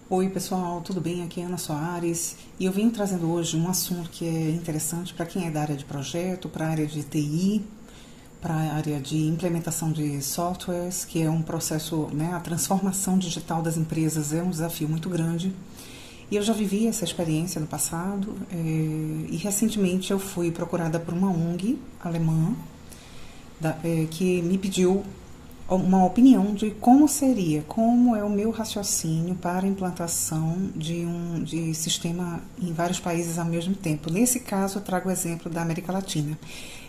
Oi pessoal, tudo bem? Aqui é Ana Soares e eu venho trazendo hoje um assunto que é interessante para quem é da área de projeto, para a área de TI, para a área de implementação de softwares, que é um processo, né, a transformação digital das empresas é um desafio muito grande. E eu já vivi essa experiência no passado e recentemente eu fui procurada por uma ONG alemã que me pediu uma opinião de como é o meu raciocínio para a implantação de sistema em vários países ao mesmo tempo. Nesse caso, eu trago o exemplo da América Latina.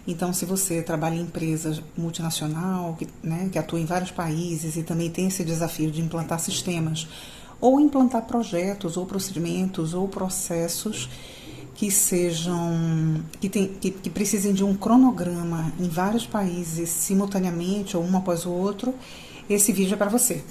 Então, se você trabalha em empresa multinacional, né, que atua em vários países e também tem esse desafio de implantar sistemas, ou implantar projetos, ou procedimentos, ou processos que precisem de um cronograma em vários países simultaneamente ou um após o outro, esse vídeo é para você.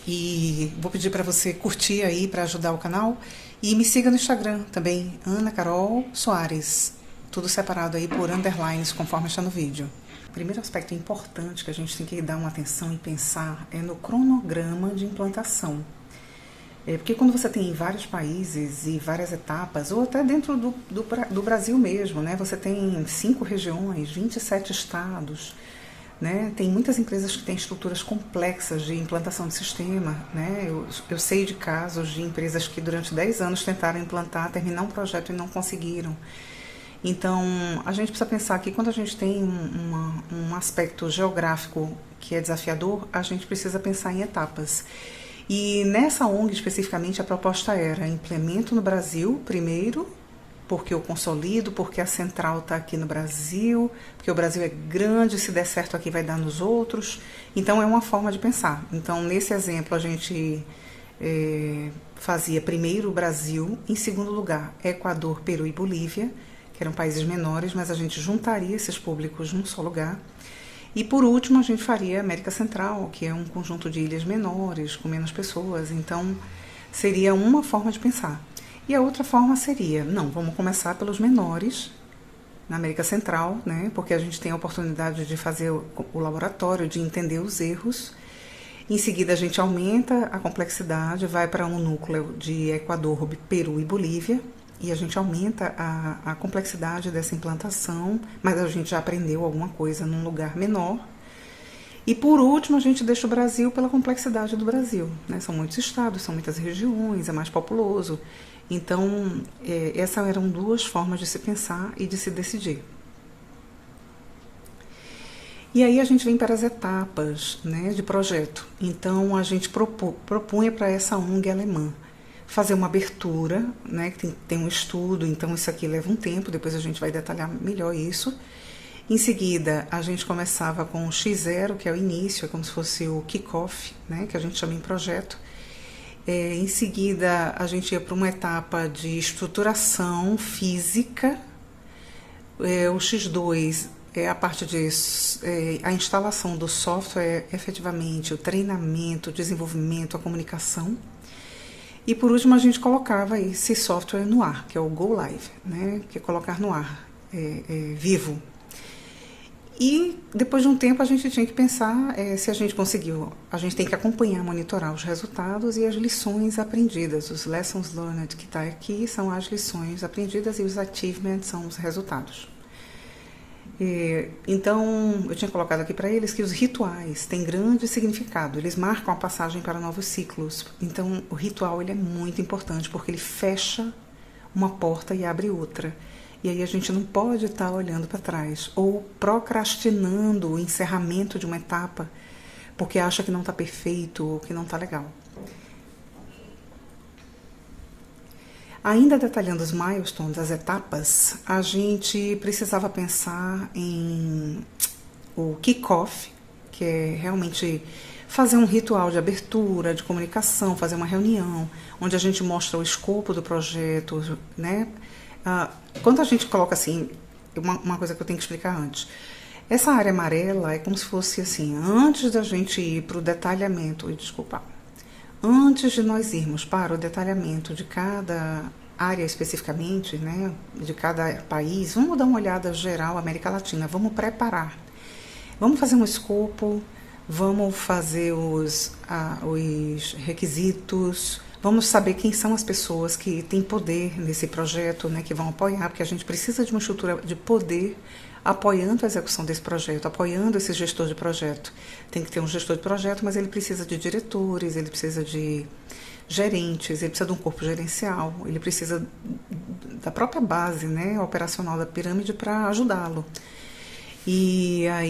E vou pedir para você curtir aí para ajudar o canal e me siga no Instagram também, Ana Carol Soares, tudo separado aí por underlines conforme está no vídeo. O primeiro aspecto importante que a gente tem que dar uma atenção e pensar é no cronograma de implantação. Porque quando você tem vários países e várias etapas, ou até dentro do Brasil mesmo, né? Você tem 5 regiões, 27 estados, né? Tem muitas empresas que têm estruturas complexas de implantação de sistema, né? Eu sei de casos de empresas que durante 10 anos tentaram implantar, terminar um projeto e não conseguiram. Então, a gente precisa pensar que quando a gente tem um aspecto geográfico que é desafiador, a gente precisa pensar em etapas. E nessa ONG especificamente a proposta era implemento no Brasil primeiro, porque eu consolido, porque a central está aqui no Brasil, porque o Brasil é grande, se der certo aqui vai dar nos outros. Então é uma forma de pensar. Então nesse exemplo a gente fazia primeiro o Brasil, em segundo lugar Equador, Peru e Bolívia, que eram países menores, mas a gente juntaria esses públicos num só lugar. E por último, a gente faria a América Central, que é um conjunto de ilhas menores, com menos pessoas. Então, seria uma forma de pensar. E a outra forma seria, não, vamos começar pelos menores, na América Central, né? Porque a gente tem a oportunidade de fazer o laboratório, de entender os erros. Em seguida, a gente aumenta a complexidade, vai para um núcleo de Equador, Peru e Bolívia, e a gente aumenta a complexidade dessa implantação, mas a gente já aprendeu alguma coisa num lugar menor. E por último, a gente deixa o Brasil pela complexidade do Brasil, né? São muitos estados, são muitas regiões, é mais populoso. Então, essas eram duas formas de se pensar e de se decidir. E aí a gente vem para as etapas, né, de projeto. Então, a gente propunha para essa ONG alemã fazer uma abertura, né, que tem um estudo, então isso aqui leva um tempo, depois a gente vai detalhar melhor isso. Em seguida, a gente começava com o X0, que é o início, é como se fosse o kick-off, né, que a gente chama em projeto. Em seguida, a gente ia para uma etapa de estruturação física. O X2 é a parte de a instalação do software, efetivamente, o treinamento, o desenvolvimento, a comunicação. E por último a gente colocava esse software no ar, que é o Go Live, né? Que é colocar no ar, vivo. E depois de um tempo a gente tinha que pensar se a gente conseguiu. A gente tem que acompanhar, monitorar os resultados e as lições aprendidas. Os lessons learned que está aqui são as lições aprendidas e os achievements são os resultados. Então, eu tinha colocado aqui para eles que os rituais têm grande significado, eles marcam a passagem para novos ciclos. Então, o ritual ele é muito importante, porque ele fecha uma porta e abre outra. E aí a gente não pode estar olhando para trás, ou procrastinando o encerramento de uma etapa, porque acha que não está perfeito ou que não está legal. Ainda detalhando os milestones, as etapas, a gente precisava pensar em o kick-off, que é realmente fazer um ritual de abertura, de comunicação, fazer uma reunião, onde a gente mostra o escopo do projeto, né? Quando a gente coloca assim, uma coisa que eu tenho que explicar antes, essa área amarela é como se fosse assim, antes da gente ir para o detalhamento, antes de nós irmos para o detalhamento de cada área especificamente, né, de cada país, vamos dar uma olhada geral América Latina, vamos preparar, vamos fazer um escopo, vamos fazer os requisitos, vamos saber quem são as pessoas que têm poder nesse projeto, né, que vão apoiar, porque a gente precisa de uma estrutura de poder apoiando a execução desse projeto, apoiando esse gestor de projeto. Tem que ter um gestor de projeto, mas ele precisa de diretores, ele precisa de gerentes, ele precisa de um corpo gerencial, ele precisa da própria base, né, operacional da pirâmide para ajudá-lo. E a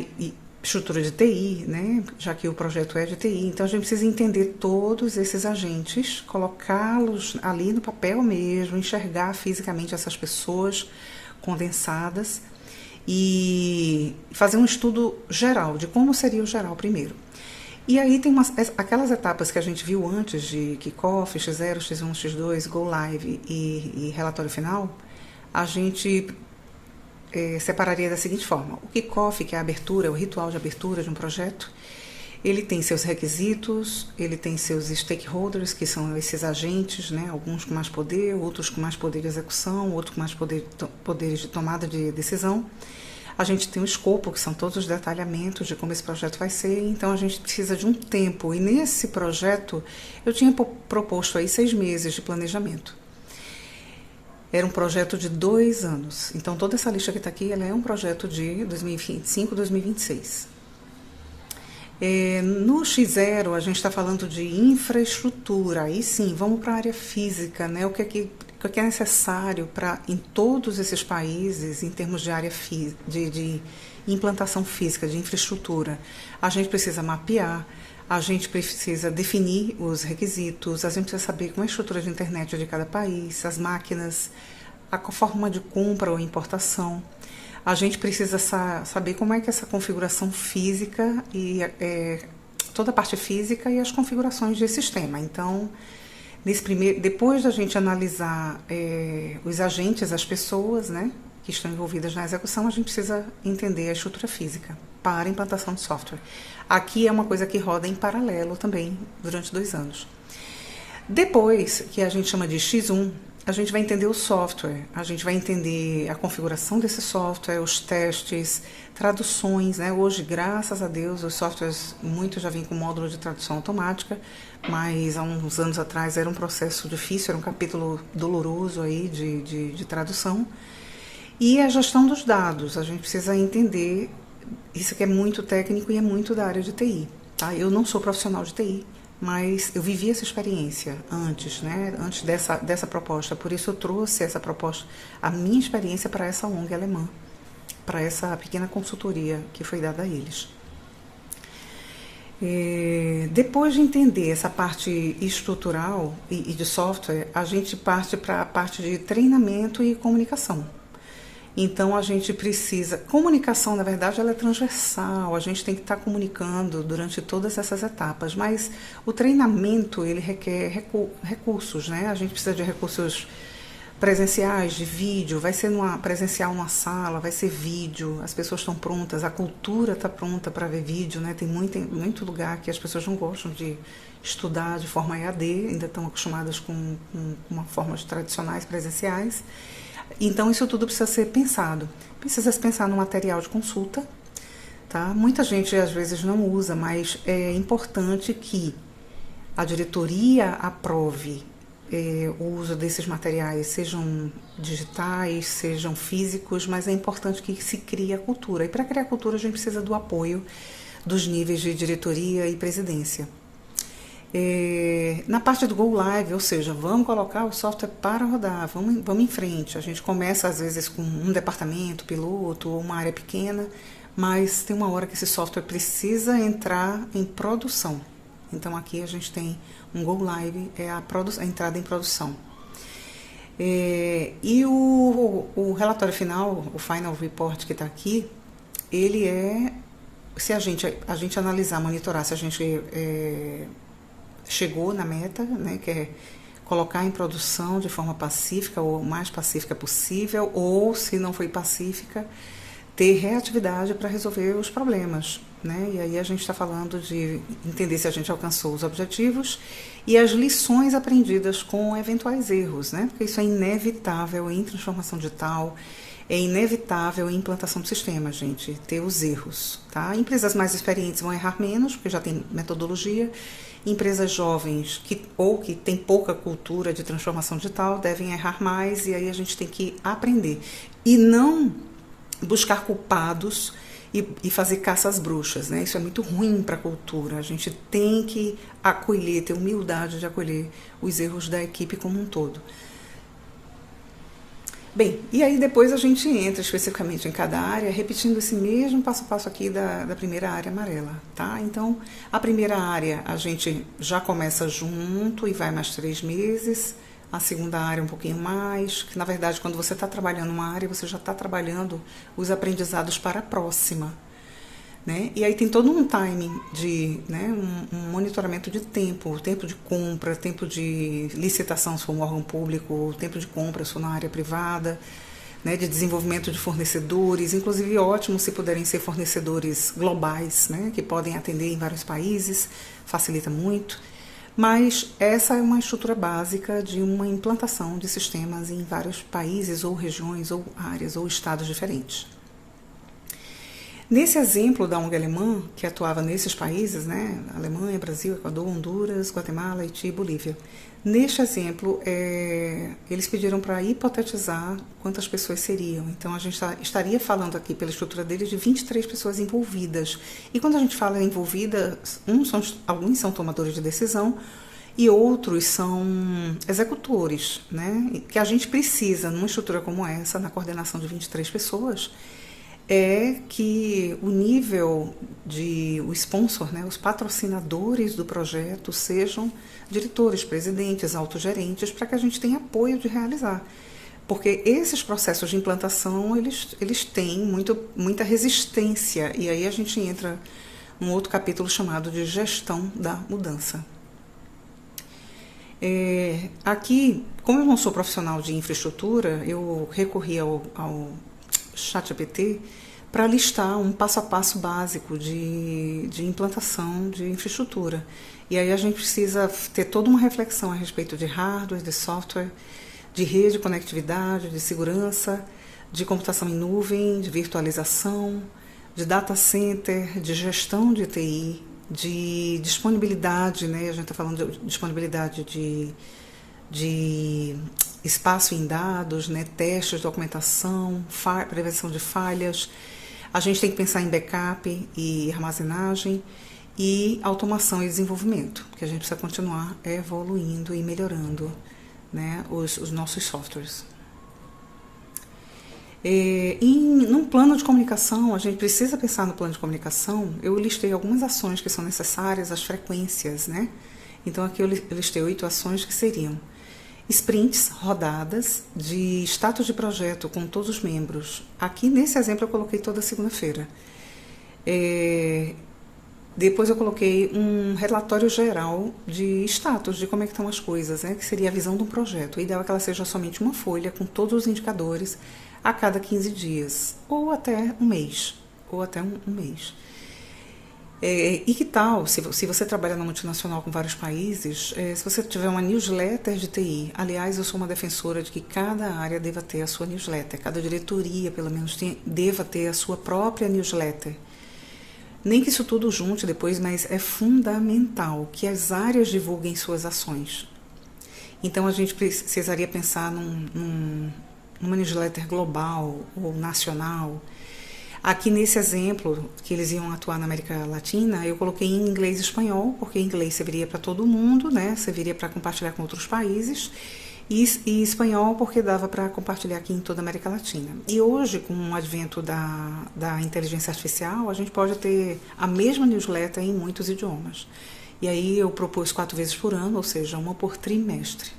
estrutura de TI, né, já que o projeto é de TI, então a gente precisa entender todos esses agentes, colocá-los ali no papel mesmo, enxergar fisicamente essas pessoas condensadas e fazer um estudo geral de como seria o geral primeiro. E aí tem aquelas etapas que a gente viu antes de kickoff, X0, X1, X2, Go Live e relatório final, a gente separaria da seguinte forma. O kickoff, que é a abertura, o ritual de abertura de um projeto, ele tem seus requisitos, ele tem seus stakeholders, que são esses agentes, né? Alguns com mais poder, outros com mais poder de execução, outros com mais poderes de tomada de decisão. A gente tem o escopo, que são todos os detalhamentos de como esse projeto vai ser, então a gente precisa de um tempo. E nesse projeto, eu tinha proposto aí 6 meses de planejamento. Era um projeto de 2 anos. Então, toda essa lista que está aqui, ela é um projeto de 2025, 2026. No X0, a gente está falando de infraestrutura. Aí sim, vamos para a área física, né? O que é necessário para, em todos esses países, em termos de área de implantação física, de infraestrutura. A gente precisa mapear, a gente precisa definir os requisitos, a gente precisa saber como é a estrutura de internet de cada país, as máquinas, a forma de compra ou importação. A gente precisa saber como é que essa configuração física e toda a parte física e as configurações de sistema. Então, depois da gente analisar os agentes, as pessoas, né, que estão envolvidas na execução, a gente precisa entender a estrutura física para a implantação de software. Aqui é uma coisa que roda em paralelo também durante 2 anos. Depois, que a gente chama de X1, a gente vai entender o software, a gente vai entender a configuração desse software, os testes, traduções, né? Hoje, graças a Deus, os softwares, muitos já vêm com módulo de tradução automática, mas há uns anos atrás era um processo difícil, era um capítulo doloroso aí de tradução. E a gestão dos dados, a gente precisa entender, isso aqui é muito técnico e é muito da área de TI, tá? Eu não sou profissional de TI, mas eu vivi essa experiência antes, né? Antes dessa proposta, por isso eu trouxe essa proposta, a minha experiência para essa ONG alemã, para essa pequena consultoria que foi dada a eles. Depois de entender essa parte estrutural e de software, a gente parte para a parte de treinamento e comunicação. Então, a gente precisa... Comunicação, na verdade, ela é transversal, a gente tem que estar comunicando durante todas essas etapas, mas o treinamento, ele requer recursos, né? A gente precisa de recursos presenciais, de vídeo, vai ser presencial numa sala, vai ser vídeo, as pessoas estão prontas, a cultura está pronta para ver vídeo, né? Tem muito lugar que as pessoas não gostam de estudar de forma EAD, ainda estão acostumadas com uma formas tradicionais, presenciais. Então, isso tudo precisa ser pensado. Precisa se pensar no material de consulta, tá? Muita gente, às vezes, não usa, mas é importante que a diretoria aprove o uso desses materiais, sejam digitais, sejam físicos, mas é importante que se crie a cultura. E para criar a cultura, a gente precisa do apoio dos níveis de diretoria e presidência. Na parte do Go Live, ou seja, vamos colocar o software para rodar, vamos em frente. A gente começa às vezes com um departamento, piloto ou uma área pequena, mas tem uma hora que esse software precisa entrar em produção. Então aqui a gente tem um Go Live, a entrada em produção. E o relatório final, o Final Report que está aqui, ele se a gente analisar, monitorar se a gente chegou na meta, né, que é colocar em produção de forma pacífica ou o mais pacífica possível, ou se não foi pacífica, ter reatividade para resolver os problemas, né? E aí a gente está falando de entender se a gente alcançou os objetivos e as lições aprendidas com eventuais erros, né? Porque isso é inevitável em transformação digital, É inevitável a implantação do sistema, gente, ter os erros, tá? Empresas mais experientes vão errar menos, porque já tem metodologia. Empresas jovens que têm pouca cultura de transformação digital devem errar mais, e aí a gente tem que aprender. E não buscar culpados e fazer caça às bruxas, né? Isso é muito ruim para a cultura. A gente tem que acolher, ter humildade de acolher os erros da equipe como um todo. Bem, e aí depois a gente entra especificamente em cada área, repetindo esse mesmo passo a passo aqui da primeira área amarela, tá? Então, a primeira área a gente já começa junto e vai mais 3 meses, a segunda área um pouquinho mais, que na verdade quando você está trabalhando uma área, você já está trabalhando os aprendizados para a próxima, né? E aí tem todo um timing né, um monitoramento de tempo de compra, tempo de licitação se for um órgão público, tempo de compra se for na área privada, né, de desenvolvimento de fornecedores, inclusive ótimo se puderem ser fornecedores globais, né, que podem atender em vários países, facilita muito. Mas essa é uma estrutura básica de uma implantação de sistemas em vários países ou regiões ou áreas ou estados diferentes. Nesse exemplo da ONG alemã, que atuava nesses países, né, Alemanha, Brasil, Equador, Honduras, Guatemala, Haiti e Bolívia, neste exemplo, eles pediram para hipotetizar quantas pessoas seriam. Então, a gente estaria falando aqui, pela estrutura deles, de 23 pessoas envolvidas. E quando a gente fala envolvidas, alguns são tomadores de decisão e outros são executores, né, que a gente precisa, numa estrutura como essa, na coordenação de 23 pessoas, é que o nível o sponsor, né, os patrocinadores do projeto sejam diretores, presidentes, autogerentes, para que a gente tenha apoio de realizar. Porque esses processos de implantação, eles têm muita resistência, e aí a gente entra num outro capítulo chamado de gestão da mudança. Aqui, como eu não sou profissional de infraestrutura, eu recorri ao ChatGPT para listar um passo a passo básico de implantação de infraestrutura. E aí a gente precisa ter toda uma reflexão a respeito de hardware, de software, de rede, conectividade, de segurança, de computação em nuvem, de virtualização, de data center, de gestão de TI, de disponibilidade, né? A gente está falando de disponibilidade de espaço em dados, né, testes, documentação, prevenção de falhas. A gente tem que pensar em backup e armazenagem e automação e desenvolvimento, porque a gente precisa continuar evoluindo e melhorando, né, os nossos softwares. Num plano de comunicação, a gente precisa pensar no plano de comunicação. Eu listei algumas ações que são necessárias, as frequências, né? Então aqui eu listei 8 ações que seriam sprints, rodadas de status de projeto com todos os membros. Aqui nesse exemplo eu coloquei toda segunda-feira. Depois eu coloquei um relatório geral de status, de como é que estão as coisas, né? Que seria a visão de um projeto. O ideal é que ela seja somente uma folha com todos os indicadores a cada 15 dias, ou até um mês. E que tal, se você trabalha na multinacional com vários países, se você tiver uma newsletter de TI, aliás, eu sou uma defensora de que cada área deva ter a sua newsletter, cada diretoria, pelo menos, deva ter a sua própria newsletter. Nem que isso tudo junte depois, mas é fundamental que as áreas divulguem suas ações. Então, a gente precisaria pensar numa newsletter global ou nacional. Aqui nesse exemplo, que eles iam atuar na América Latina, eu coloquei em inglês e espanhol, porque inglês serviria para todo mundo, né? Serviria para compartilhar com outros países, e espanhol porque dava para compartilhar aqui em toda a América Latina. E hoje, com o advento da inteligência artificial, a gente pode ter a mesma newsletter em muitos idiomas. E aí eu propus 4 vezes por ano, ou seja, uma por trimestre.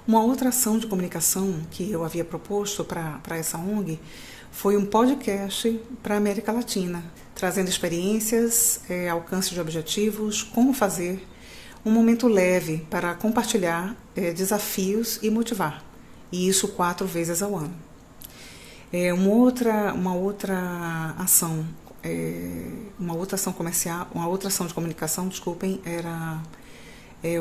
Uma outra ação de comunicação que eu havia proposto para essa ONG foi um podcast para a América Latina, trazendo experiências, alcance de objetivos, como fazer, um momento leve para compartilhar desafios e motivar, e isso 4 vezes ao ano. Uma outra ação comercial, uma outra ação de comunicação, desculpem, era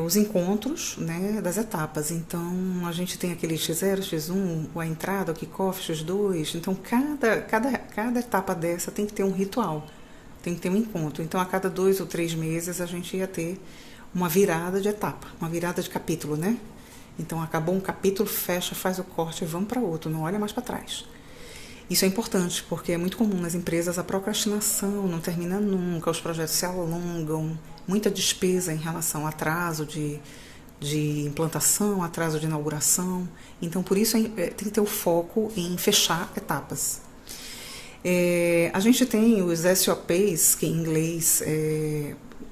os encontros, né, das etapas. Então, a gente tem aquele X0, X1, a entrada, o kickoff, X2. Então, cada etapa dessa tem que ter um ritual, tem que ter um encontro. Então, a cada 2 ou 3 meses, a gente ia ter uma virada de etapa, uma virada de capítulo, né? Então, acabou um capítulo, fecha, faz o corte e vamos para outro, não olha mais para trás. Isso é importante, porque é muito comum nas empresas a procrastinação, não termina nunca, os projetos se alongam, muita despesa em relação ao atraso de implantação, atraso de inauguração. Então, por isso, tem que ter o foco em fechar etapas. A gente tem os SOPs, que em inglês,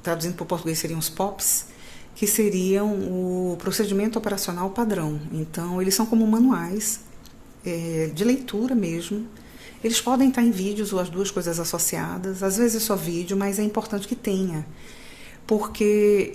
traduzindo para o português, seriam os POPs, que seriam o procedimento operacional padrão. Então, eles são como manuais de leitura mesmo. Eles podem estar em vídeos ou as duas coisas associadas, às vezes só vídeo, mas é importante que tenha.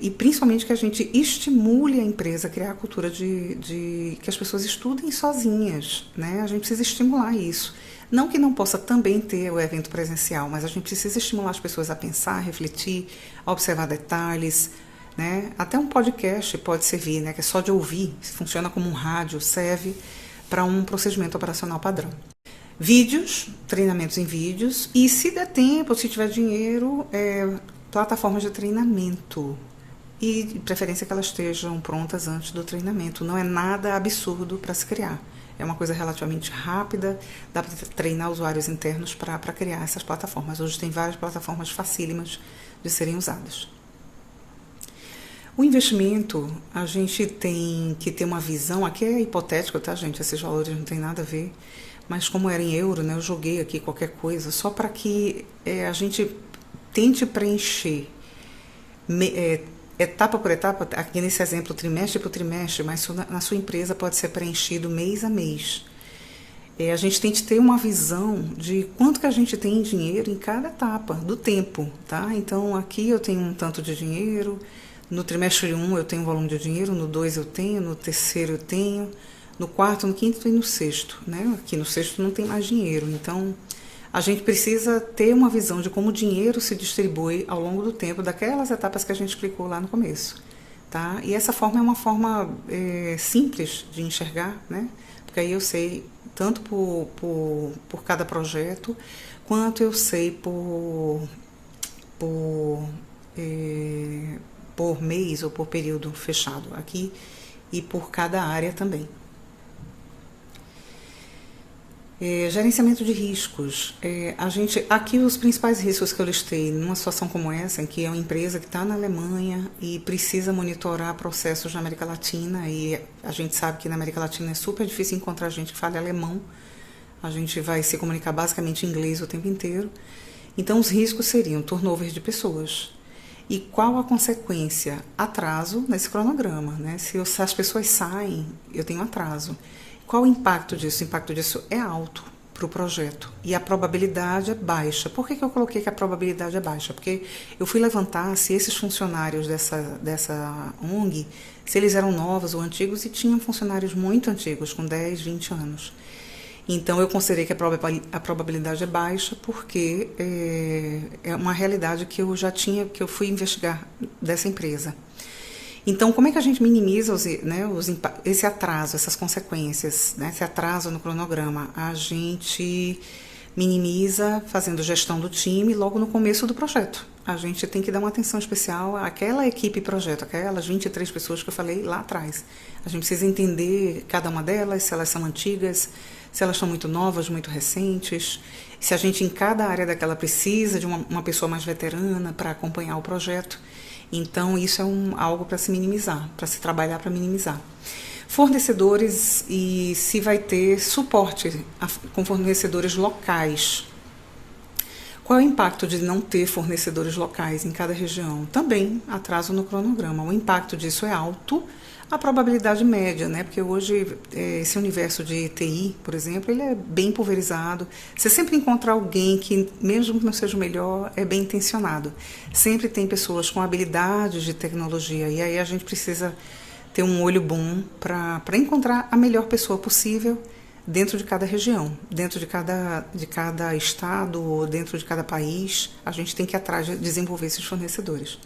E principalmente que a gente estimule a empresa a criar a cultura de que as pessoas estudem sozinhas, né? A gente precisa estimular isso. Não que não possa também ter o evento presencial, mas a gente precisa estimular as pessoas a pensar, a refletir, a observar detalhes, né? Até um podcast pode servir, né? Que é só de ouvir, funciona como um rádio, serve para um procedimento operacional padrão. Vídeos, treinamentos em vídeos, e se der tempo, se tiver dinheiro, plataformas de treinamento. E de preferência que elas estejam prontas antes do treinamento. Não é nada absurdo para se criar. É uma coisa relativamente rápida, dá para treinar usuários internos para criar essas plataformas. Hoje tem várias plataformas facílimas de serem usadas. O investimento, a gente tem que ter uma visão, aqui é hipotético, tá, gente? Esses valores não tem nada a ver, mas como era em euro, né, eu joguei aqui qualquer coisa, só para que a gente tente preencher etapa por etapa, aqui nesse exemplo, trimestre por trimestre, mas na sua empresa pode ser preenchido mês a mês. A gente tem que ter uma visão de quanto que a gente tem em dinheiro em cada etapa do tempo, tá? Então, aqui eu tenho um tanto de dinheiro, no trimestre 1 eu tenho um volume de dinheiro, no 2 eu tenho, no terceiro eu tenho, no quarto, no quinto e no sexto, né? Aqui no sexto não tem mais dinheiro, então a gente precisa ter uma visão de como o dinheiro se distribui ao longo do tempo daquelas etapas que a gente explicou lá no começo, tá? E essa forma é uma forma simples de enxergar, né? Porque aí eu sei tanto por cada projeto, quanto eu sei por mês ou por período fechado aqui e por cada área também. Gerenciamento de riscos. Aqui os principais riscos que eu listei numa situação como essa, em que é uma empresa que está na Alemanha e precisa monitorar processos na América Latina, e a gente sabe que na América Latina é super difícil encontrar gente que fale alemão, a gente vai se comunicar basicamente em inglês o tempo inteiro. Então os riscos seriam turnover de pessoas. E qual a consequência? Atraso nesse cronograma, né? Se as pessoas saem, eu tenho atraso. Qual o impacto disso? O impacto disso é alto para o projeto e a probabilidade é baixa. Por que eu coloquei que a probabilidade é baixa? Porque eu fui levantar se esses funcionários dessa ONG, se eles eram novos ou antigos, e tinham funcionários muito antigos, com 10, 20 anos. Então, eu considerei que a probabilidade é baixa porque é uma realidade que que eu fui investigar dessa empresa. Então, como é que a gente minimiza esse atraso, essas consequências, né, esse atraso no cronograma? A gente minimiza fazendo gestão do time logo no começo do projeto. A gente tem que dar uma atenção especial àquela equipe projeto, aquelas 23 pessoas que eu falei lá atrás. A gente precisa entender cada uma delas, se elas são antigas, se elas são muito novas, muito recentes, se a gente em cada área daquela precisa de uma pessoa mais veterana para acompanhar o projeto. Então, isso é algo para se minimizar, para se trabalhar para minimizar. Fornecedores, e se vai ter suporte com fornecedores locais. Qual é o impacto de não ter fornecedores locais em cada região? Também atraso no cronograma. O impacto disso é alto, a probabilidade média, né? Porque hoje esse universo de TI, por exemplo, ele é bem pulverizado. Você sempre encontra alguém que, mesmo que não seja o melhor, é bem intencionado. Sempre tem pessoas com habilidades de tecnologia, e aí a gente precisa ter um olho bom para encontrar a melhor pessoa possível dentro de cada região, dentro de cada estado, ou dentro de cada país. A gente tem que ir atrás de desenvolver esses fornecedores.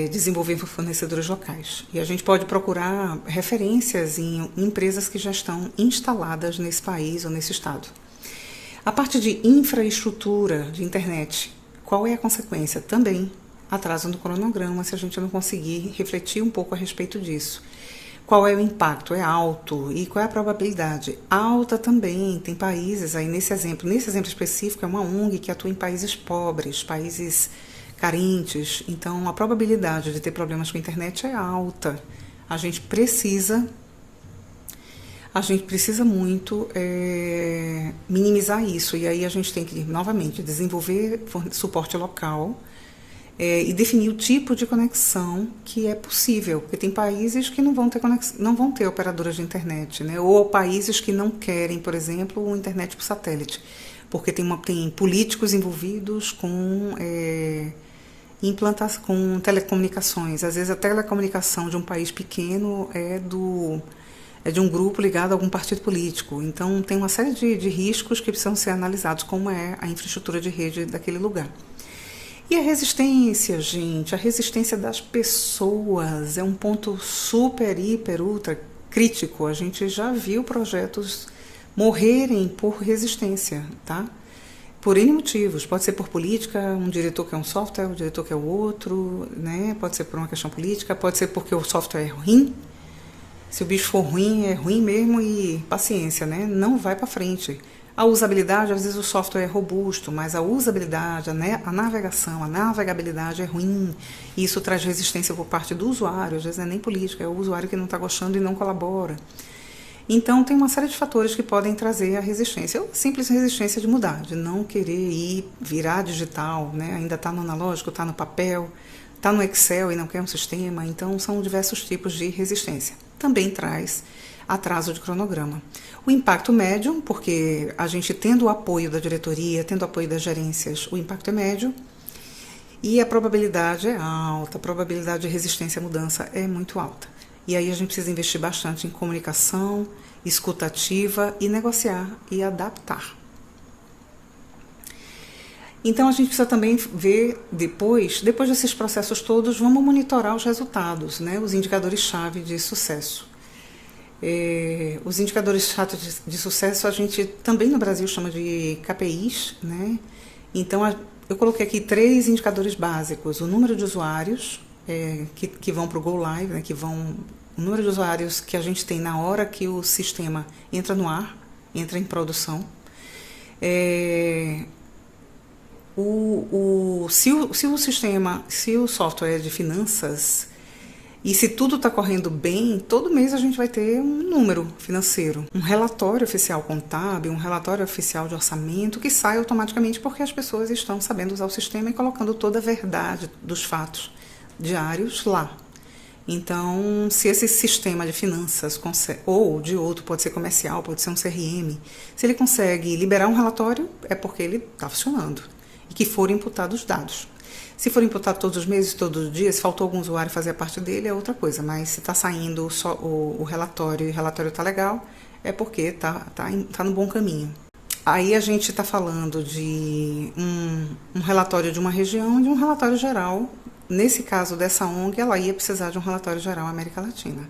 desenvolver fornecedores locais. E a gente pode procurar referências em empresas que já estão instaladas nesse país ou nesse estado. A parte de infraestrutura de internet, qual é a consequência? Também atraso no cronograma se a gente não conseguir refletir um pouco a respeito disso. Qual é o impacto? É alto. E qual é a probabilidade? Alta também. Tem países aí, nesse exemplo específico, é uma ONG que atua em países pobres, países carentes. Então, a probabilidade de ter problemas com a internet é alta. A gente precisa muito minimizar isso. E aí a gente tem que, novamente, desenvolver suporte local, e definir o tipo de conexão que é possível, porque tem países que não vão ter operadoras de internet, né? Ou países que não querem, por exemplo, internet por satélite, porque tem políticos envolvidos com com telecomunicações. Às vezes a telecomunicação de um país pequeno é de um grupo ligado a algum partido político. Então tem uma série de riscos que precisam ser analisados, como é a infraestrutura de rede daquele lugar. E a resistência, gente, a resistência das pessoas é um ponto super, hiper, ultra crítico. A gente já viu projetos morrerem por resistência, tá? Por N motivos. Pode ser por política, um diretor quer um software, o diretor quer o outro, né? Pode ser por uma questão política, pode ser porque o software é ruim. Se o bicho for ruim, é ruim mesmo e paciência, né? Não vai para frente. A usabilidade, às vezes o software é robusto, mas a usabilidade, a navegação, a navegabilidade é ruim. E isso traz resistência por parte do usuário, às vezes não é nem política, é o usuário que não está gostando e não colabora. Então tem uma série de fatores que podem trazer a resistência. Ou a simples resistência de mudar, de não querer virar digital, né? Ainda está no analógico, está no papel, está no Excel e não quer um sistema. Então são diversos tipos de resistência. Também traz atraso de cronograma. O impacto médio, porque a gente tendo o apoio da diretoria, tendo o apoio das gerências, o impacto é médio, e a probabilidade é alta, a probabilidade de resistência à mudança é muito alta. E aí a gente precisa investir bastante em comunicação, escuta ativa e negociar e adaptar. Então a gente precisa também ver depois desses processos todos, vamos monitorar os resultados, né, os indicadores-chave de sucesso. Os indicadores-chave de sucesso a gente também no Brasil chama de KPIs, né? Então eu coloquei aqui 3 indicadores básicos: o número de usuários que vão para o Go Live, né, o número de usuários que a gente tem na hora que o sistema entra no ar, entra em produção, se o software é de finanças, e se tudo está correndo bem, todo mês a gente vai ter um número financeiro, um relatório oficial contábil, um relatório oficial de orçamento que sai automaticamente porque as pessoas estão sabendo usar o sistema e colocando toda a verdade dos fatos diários lá. Então, se esse sistema de finanças ou de outro, pode ser comercial, pode ser um CRM, se ele consegue liberar um relatório, é porque ele está funcionando e que foram imputados os dados. Se for imputado todos os meses, todos os dias, se faltou algum usuário fazer a parte dele, é outra coisa. Mas se está saindo só o relatório e o relatório está legal, é porque está no bom caminho. Aí a gente está falando de um relatório de uma região e de um relatório geral. Nesse caso dessa ONG, ela ia precisar de um relatório geral América Latina.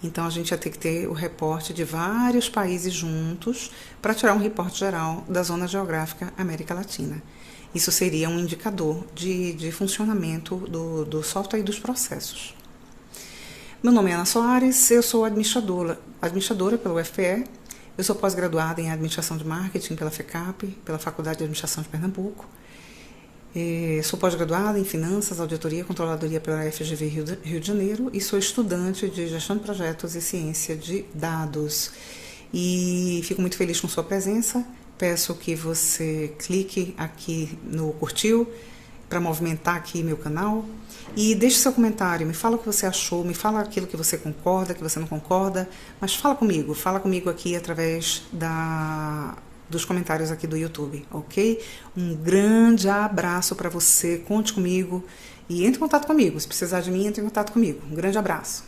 Então a gente ia ter que ter o reporte de vários países juntos para tirar um reporte geral da zona geográfica América Latina. Isso seria um indicador de funcionamento do software e dos processos. Meu nome é Ana Soares, eu sou administradora pela UFPE, eu sou pós-graduada em Administração de Marketing pela FECAP, pela Faculdade de Administração de Pernambuco. Sou pós-graduada em Finanças, Auditoria e Controladoria pela FGV Rio de Janeiro e sou estudante de Gestão de Projetos e Ciência de Dados. E fico muito feliz com sua presença. Peço que você clique aqui no curtiu para movimentar aqui meu canal e deixe seu comentário, me fala o que você achou, me fala aquilo que você concorda, que você não concorda, mas fala comigo aqui através dos comentários aqui do YouTube, ok? Um grande abraço para você, conte comigo e entre em contato comigo, se precisar de mim, entre em contato comigo. Um grande abraço.